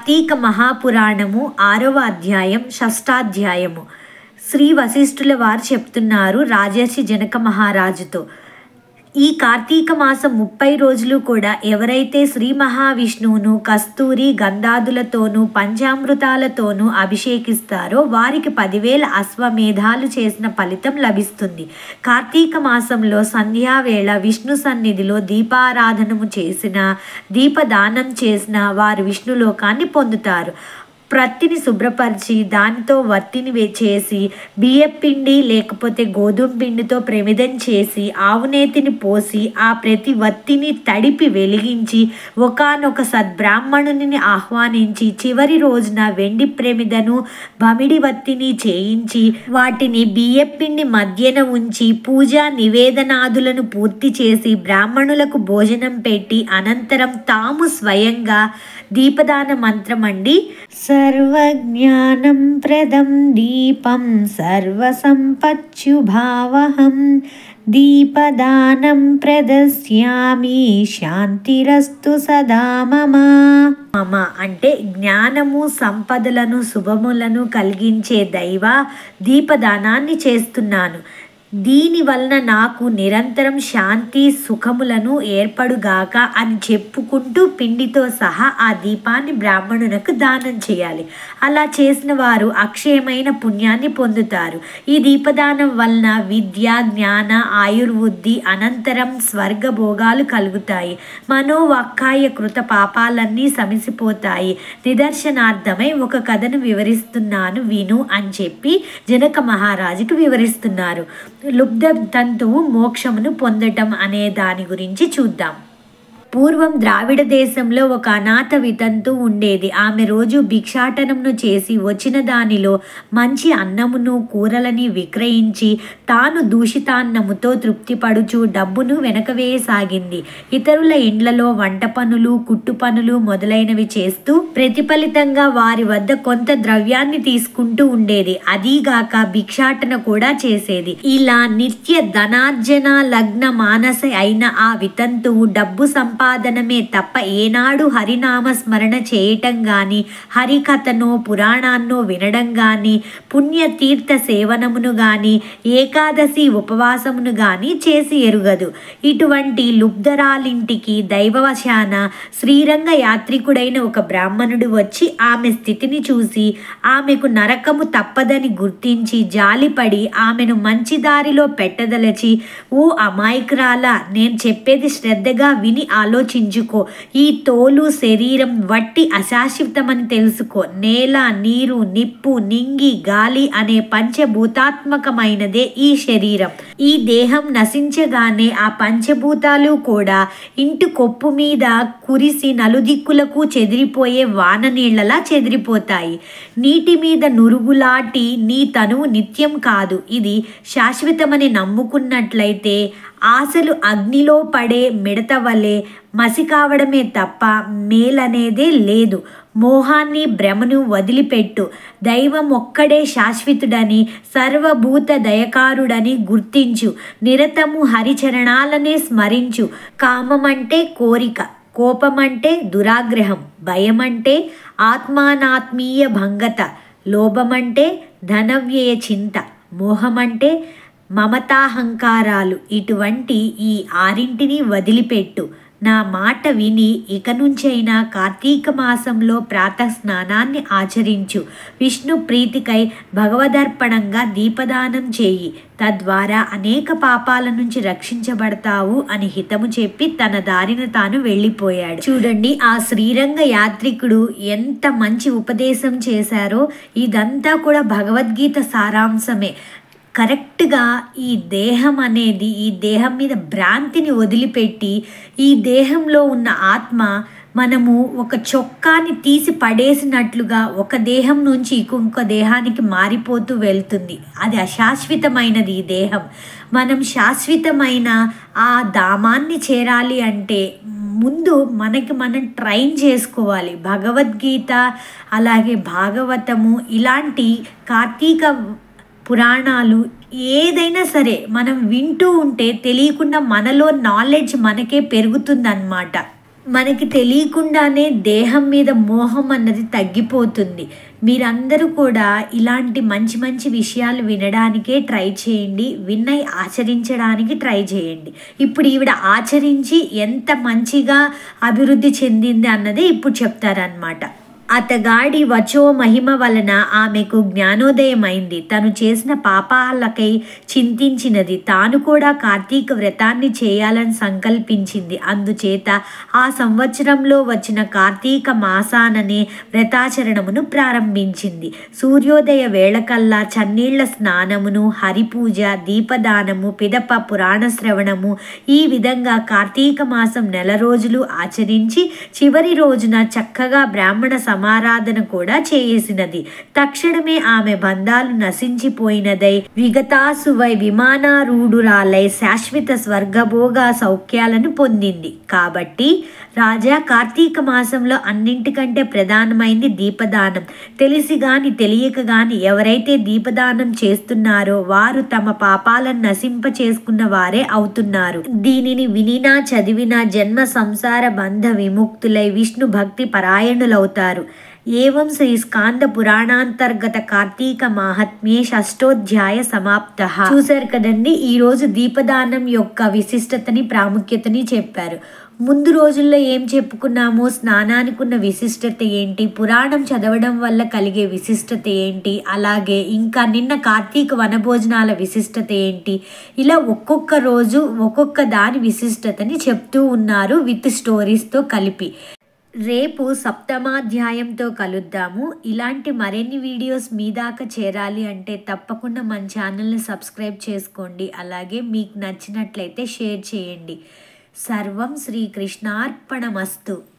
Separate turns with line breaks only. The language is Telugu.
కార్తీక మహాపురాణము 6వ అధ్యాయం షష్టాధ్యాయము. శ్రీ వశిష్ఠుల వారు చెప్తున్నారు రాజర్షి జనక మహారాజుతో, ఈ కార్తీక మాసం 30 రోజులు కూడా ఎవరైతే శ్రీ మహావిష్ణువును కస్తూరి గంధాదులతోనూ పంచామృతాలతోనూ అభిషేకిస్తారో వారికి 10,000 అశ్వమేధాలు చేసిన ఫలితం లభిస్తుంది. కార్తీక మాసంలో సంధ్యావేళ విష్ణు సన్నిధిలో దీపారాధనము చేసిన, దీపదానం చేసిన వారు విష్ణులోకాన్ని పొందుతారు. ప్రత్తిని శుభ్రపరిచి దానితో వత్తిని చేసి బియ్యపిండి లేకపోతే గోధుమ పిండితో ప్రమిదం చేసి ఆవునేతిని పోసి ఆ ప్రతి వత్తిని తడిపి వెలిగించి ఒకానొక సద్బ్రాహ్మణుని ఆహ్వానించి చివరి రోజున వెండి ప్రమిదను బమిడి వత్తిని చేయించి వాటిని బియ్యపిండి మధ్యన ఉంచి పూజా నివేదనాదులను పూర్తి చేసి బ్రాహ్మణులకు భోజనం పెట్టి అనంతరం తాము స్వయంగా దీపదాన మంత్రం అండి సర్వజ్ఞానం ప్రదం దీపం సర్వసంపత్యుభావహం దీపదానం ప్రదస్యామి శాంతిరస్తు సదా మమ అంటే జ్ఞానము సంపదలను శుభములను కలిగించే దైవ దీపదానాన్ని చేస్తున్నాను. దీని వలన నాకు నిరంతరం శాంతి సుఖములను ఏర్పడుగాక అని చెప్పుకుంటూ పిండితో సహా ఆ దీపాన్ని బ్రాహ్మణునకు దానం చేయాలి. అలా చేసిన వారు అక్షయమైన పుణ్యాన్ని పొందుతారు. ఈ దీపదానం వలన విద్య జ్ఞాన ఆయుర్వృద్ధి అనంతరం స్వర్గభోగాలు కలుగుతాయి. మనోవాక్కాయ కృత పాపాలన్నీ శమిసిపోతాయి. నిదర్శనార్థమై ఒక కథను వివరిస్తున్నాను విను అని చెప్పి జనక మహారాజుకు వివరిస్తున్నారు. లుబ్ధ తంతువు మోక్షమును పొందటం అనే దాని గురించి చూద్దాం. పూర్వం ద్రావిడ దేశంలో ఒక అనాథ వితంతు ఉండేది. ఆమె రోజు భిక్షాటనమును చేసి వచ్చిన దానిలో మంచి అన్నమును కూరలని విక్రయించి తాను దూషితాన్నముతో తృప్తిపడుచు డబ్బును వెనకవేయసాగింది. ఇతరుల ఇండ్లలో వంట పనులు కుట్టు పనులు మొదలైనవి చేస్తూ ప్రతిఫలితంగా వారి వద్ద కొంత ద్రవ్యాన్ని తీసుకుంటూ ఉండేది. అదీగాక భిక్షాటన కూడా చేసేది. ఇలా నిత్య ధనార్జన లగ్న మానస అయిన ఆ వితంతువు డబ్బు సంపాదనమే తప్ప ఏనాడు హరినామ స్మరణ చేయటం గాని, హరికథనో పురాణాన్నో వినడం గాని, పుణ్యతీర్థ సేవనమును గాని, ఏకాదశి ఉపవాసమును గాని చేసి ఎరుగదు. ఇటువంటి లుబ్ధరాలింటికి దైవవశాన శ్రీరంగ యాత్రికుడైన ఒక బ్రాహ్మణుడు వచ్చి ఆమె స్థితిని చూసి ఆమెకు నరకము తప్పదని గుర్తించి జాలిపడి ఆమెను మంచి దారిలో పెట్టదలచి, ఓ అమాయకురాలా, నేను చెప్పేది శ్రద్ధగా విని ఆలోచించుకో. ఈ తోలు శరీరం వట్టి అశాశ్వతమని తెలుసుకో. నేల నీరు నిప్పు నింగి గాలి అనే పంచభూతాత్మకమైనదే ఈ శరీరం. ఈ దేహం నశించగానే ఆ పంచభూతాలు కూడా ఇంటి కొప్పు మీద కురిసి నలుదిక్కులకు చెదిరిపోయే వాన నీళ్లలా చెదిరిపోతాయి. నీటి మీద నురుగులాటి నీ తనువు నిత్యం కాదు, ఇది శాశ్వతమని నమ్ముకున్నట్లయితే ఆశలు అగ్నిలో పడే మిడత వలె మసి కావడమే తప్ప మేలనేదే లేదు. మోహాన్ని భ్రమను వదిలిపెట్టు. దైవం ఒక్కడే శాశ్వతుడని సర్వభూత దయకారుడని గుర్తించు. నిరతము హరిచరణాలనే స్మరించు. కామమంటే కోరిక, కోపమంటే దురాగ్రహం, భయమంటే ఆత్మానాత్మీయ భంగత, లోభమంటే ధనవ్యయ చింత, మోహమంటే మమతాహంకారాలు. ఇటువంటి ఈ 6ంటిని వదిలిపెట్టు. నా మాట విని ఇక నుంచైనా కార్తీక మాసంలో ప్రాతః స్నానాన్ని ఆచరించు. విష్ణు ప్రీతికై భగవదర్పణంగా దీపదానం చేయి. తద్వారా అనేక పాపాల నుంచి రక్షించబడతావు అని హితము చెప్పి తన దారిన తాను వెళ్ళిపోయాడు. చూడండి, ఆ శ్రీరంగ యాత్రికుడు ఎంత మంచి ఉపదేశం చేశారో. ఇదంతా కూడా భగవద్గీత సారాంశమే. కరెక్ట్గా ఈ దేహం అనేది, ఈ దేహం మీద భ్రాంతిని వదిలిపెట్టి ఈ దేహంలో ఉన్న ఆత్మ మనము ఒక చొక్కాని తీసి పడేసినట్లుగా ఒక దేహం నుంచి ఇంకొక దేహానికి మారిపోతూ వెళ్తుంది. అది అశాశ్వతమైనది ఈ దేహం. మనం శాశ్వతమైన ఆ ధామాన్ని చేరాలి అంటే ముందు మనకి మనం ట్రైన్ చేసుకోవాలి. భగవద్గీత అలాగే భాగవతము ఇలాంటి కార్తీక పురాణాలు ఏదైనా సరే మనం వింటూ ఉంటే తెలియకుండా మనలో నాలెడ్జ్ మనకే పెరుగుతుందన్నమాట. మనకి తెలియకుండానే దేహం మీద మోహం అన్నది తగ్గిపోతుంది. మీరందరూ కూడా ఇలాంటి మంచి మంచి విషయాలు వినడానికే ట్రై చేయండి. విన్నై ఆచరించడానికి ట్రై చేయండి. ఇప్పుడు ఈవిడ ఆచరించి ఎంత మంచిగా అభివృద్ధి చెందింది అన్నది ఇప్పుడు చెప్తారనమాట. అతగాడి వచో మహిమ వలన ఆమెకు జ్ఞానోదయమైంది. తను చేసిన పాపాలకై చింతించినది. తాను కూడా కార్తీక వ్రతాన్ని చేయాలని సంకల్పించింది. అందుచేత ఆ సంవత్సరంలో వచ్చిన కార్తీక మాసాననే వ్రతాచరణమును ప్రారంభించింది. సూర్యోదయ వేళకల్లా చన్నీళ్ల స్నానమును, హరిపూజ, దీపదానము, పిదప పురాణ శ్రవణము, ఈ విధంగా కార్తీక మాసం నెల రోజులు ఆచరించి చివరి రోజున చక్కగా బ్రాహ్మణ సమారాధన కూడా చేసినది. తక్షణమే ఆమె బంధాలు నశించిపోయినదై విగతాసువై విమానారూఢురాలై శాశ్వత స్వర్గభోగ సౌఖ్యాలను పొందింది. కాబట్టి రాజా, కార్తీక మాసంలో అన్నింటికంటే ప్రధానమైంది దీపదానం. తెలిసి గాని తెలియక గాని ఎవరైతే దీపదానం చేస్తున్నారో వారు తమ పాపాలను నశింప చేసుకున్న వారే అవుతున్నారు. దీనిని వినినా చదివినా జన్మ సంసార బంధ విముక్తులై విష్ణు భక్తి పరాయణులవుతారు. ఏవం శ్రీ స్కాంద పురాణాంతర్గత కార్తీక మాహాత్మ్యే షష్టోధ్యాయ సమాప్త. చూశారు కదండి, ఈరోజు దీపదానం యొక్క విశిష్టతని, ప్రాముఖ్యతని చెప్పారు. ముందు రోజుల్లో ఏం చెప్పుకున్నాము, స్నానానికి ఉన్న విశిష్టత ఏంటి, పురాణం చదవడం వల్ల కలిగే విశిష్టత ఏంటి, అలాగే ఇంకా నిన్న కార్తీక వనభోజనాల విశిష్టత ఏంటి, ఇలా ఒక్కొక్క రోజు ఒక్కొక్క దాని విశిష్టతని చెప్తూ ఉన్నారు విత్ స్టోరీస్తో కలిపి. రేపు సప్తమాధ్యాయంతో కలుద్దాము. ఇలాంటి మరిన్ని వీడియోస్ మీ దాకా చేరాలి అంటే తప్పకుండా మన ఛానల్ని సబ్స్క్రైబ్ చేసుకోండి. అలాగే మీకు నచ్చినట్లయితే షేర్ చేయండి. సర్వం శ్రీకృష్ణార్పణమస్తు.